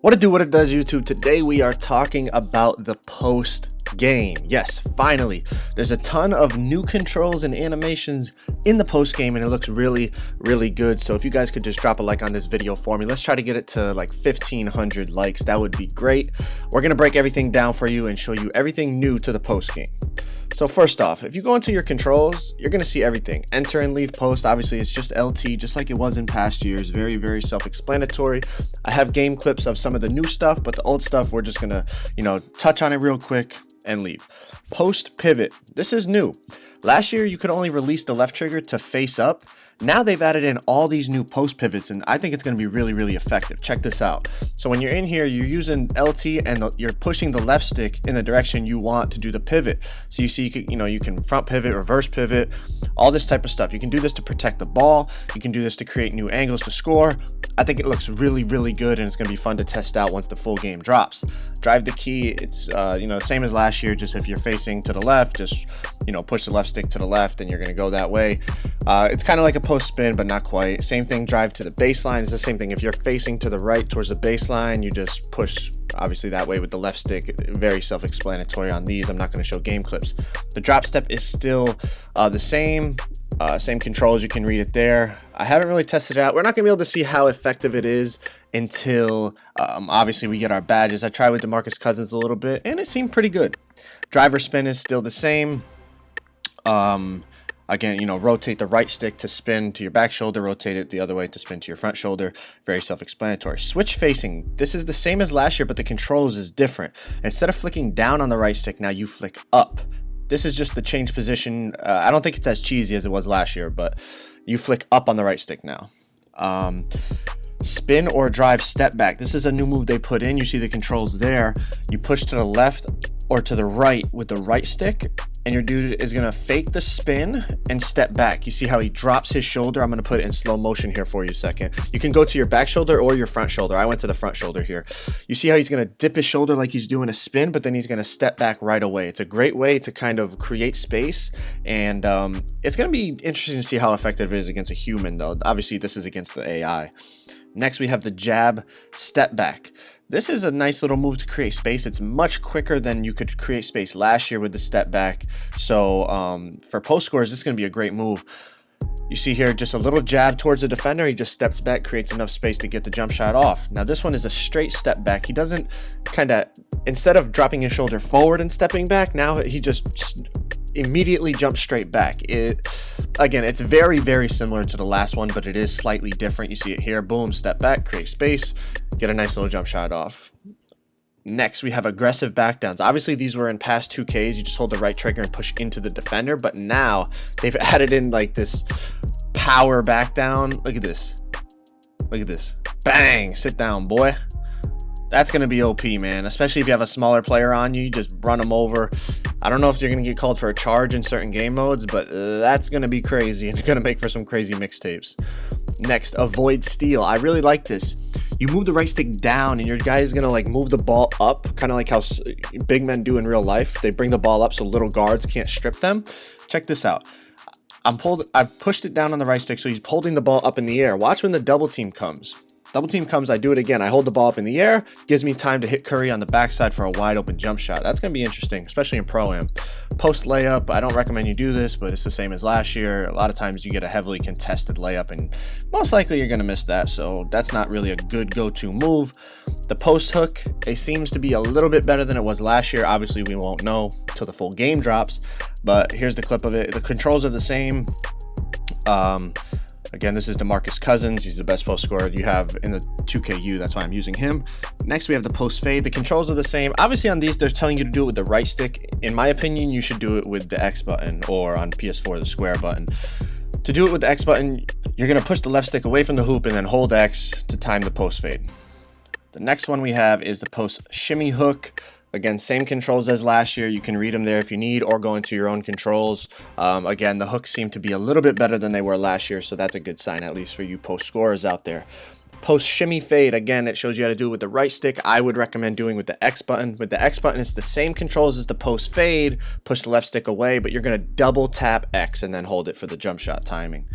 What it does, YouTube. Today we are talking about the post game. Yes, finally, there's a ton of new controls and animations in the post game, and it looks really good. So if you guys could just drop a like on this video for me, let's try to get it to like 1,500 likes. That would be great. We're gonna break everything down for you and show you everything new to the post game. So first off, if you go into your controls, you're going to see everything. Enter and leave post. Obviously, it's just LT, just like it was in past years. Very self-explanatory. I have game clips of some of the new stuff, but the old stuff, we're just going to, touch on it real quick and leave. Post pivot. This is new. Last year, you could only release the left trigger to face up. Now they've added in all these new post pivots, and I think it's going to be really effective. Check this out. So when you're in here, you're using LT and you're pushing the left stick in the direction you want to do the pivot. So you see, you can front pivot, reverse pivot, all this type of stuff. You can do this to protect the ball. You can do this to create new angles to score. I think it looks really good, and it's going to be fun to test out once the full game drops. Drive the key. It's the same as last year. Just if you're facing to the left, just push the left stick to the left, and you're going to go that way. It's kind of like a post spin, but not quite. Same thing. Drive to the baseline. It's the same thing. If you're facing to the right towards the baseline, you just push obviously that way with the left stick. Very self-explanatory on these. I'm not going to show game clips. The drop step is still the same controls. You can read it there. I haven't really tested it out. We're not gonna be able to see how effective it is until obviously we get our badges. I tried with DeMarcus Cousins a little bit, and it seemed pretty good. Driver spin is still the same. Again, rotate the right stick to spin to your back shoulder, rotate it the other way to spin to your front shoulder. Very self-explanatory. Switch facing. This is the same as last year, but the controls is different. Instead of flicking down on the right stick, now you flick up. This is just the change position. I don't think it's as cheesy as it was last year, but you flick up on the right stick now. Spin or drive step back. This is a new move they put in. You see the controls there. You push to the left or to the right with the right stick, and your dude is gonna fake the spin and step back. You see how he drops his shoulder? I'm gonna put it in slow motion here for you a second. You can go to your back shoulder or your front shoulder. I went to the front shoulder here. You see how he's gonna dip his shoulder like he's doing a spin, but then he's gonna step back right away. It's a great way to kind of create space, and it's gonna be interesting to see how effective it is against a human, though. Obviously, this is against the AI. Next, we have the jab step back. This is a nice little move to create space. It's much quicker than you could create space last year with the step back. So for post scores, this is going to be a great move. You see here just a little jab towards the defender. He just steps back, creates enough space to get the jump shot off. Now this one is a straight step back. He doesn't instead of dropping his shoulder forward and stepping back, now he just immediately jumps straight back. Again, it's very similar to the last one, but it is slightly different. You see it here. Boom, step back, create space, get a nice little jump shot off. Next, we have aggressive backdowns. Obviously, these were in past 2Ks. You just hold the right trigger and push into the defender, but now they've added in like this power back down. Look at this. Look at this. Bang! Sit down, boy. That's going to be OP, man. Especially if you have a smaller player on you. You just run them over. I don't know if you're going to get called for a charge in certain game modes, but that's going to be crazy, and it's going to make for some crazy mixtapes. Next, avoid steal. I really like this. You move the right stick down, and your guy is going to move the ball up, kind of like how big men do in real life. They bring the ball up so little guards can't strip them. Check this out. I've pushed it down on the right stick, so he's holding the ball up in the air. Watch when the double team comes. Double team comes, I do it again. I hold the ball up in the air, gives me time to hit Curry on the backside for a wide open jump shot. That's going to be interesting, especially in Pro-Am. Post layup, I don't recommend you do this, but it's the same as last year. A lot of times you get a heavily contested layup, and most likely you're going to miss that, so that's not really a good go-to move. The post hook, it seems to be a little bit better than it was last year. Obviously, we won't know till the full game drops, but here's the clip of it. The controls are the same. Again, this is DeMarcus Cousins. He's the best post scorer you have in the 2KU. That's why I'm using him. Next, we have the post fade. The controls are the same. Obviously, on these, they're telling you to do it with the right stick. In my opinion, you should do it with the X button, or on PS4, the square button. To do it with the X button, you're going to push the left stick away from the hoop and then hold X to time the post fade. The next one we have is the post shimmy hook. Again, same controls as last year. You can read them there if you need, or go into your own controls. Again, the hooks seem to be a little bit better than they were last year, so that's a good sign, at least for you post scorers out there. Post shimmy fade, again, it shows you how to do it with the right stick. I would recommend doing with the X button. With the X button, it's the same controls as the post fade. Push the left stick away, but you're going to double tap X and then hold it for the jump shot timing.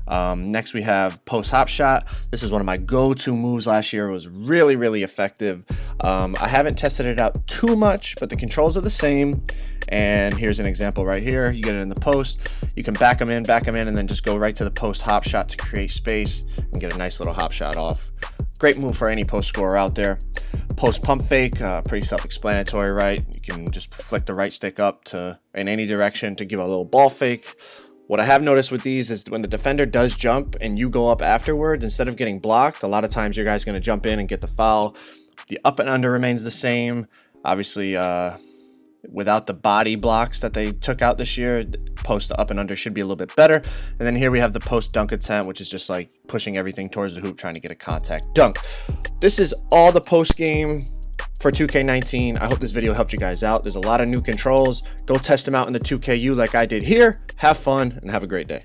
Next we have post hop shot. This is one of my go-to moves last year. It was really, really effective. I haven't tested it out too much, but the controls are the same. And here's an example right here. You get it in the post. You can back them in, and then just go right to the post hop shot to create space and get a nice little hop shot off. Great move for any post scorer out there. Post pump fake, pretty self-explanatory, right? You can just flick the right stick up to in any direction to give a little ball fake. What I have noticed with these is when the defender does jump and you go up afterwards, instead of getting blocked, a lot of times your guy's going to jump in and get the foul. The up and under remains the same. Obviously, without the body blocks that they took out this year, post up and under should be a little bit better. And then here we have the post dunk attempt, which is just like pushing everything towards the hoop, trying to get a contact dunk. This is all the post game for 2K19. I hope this video helped you guys out. There's a lot of new controls. Go test them out in the 2KU like I did here. Have fun and have a great day.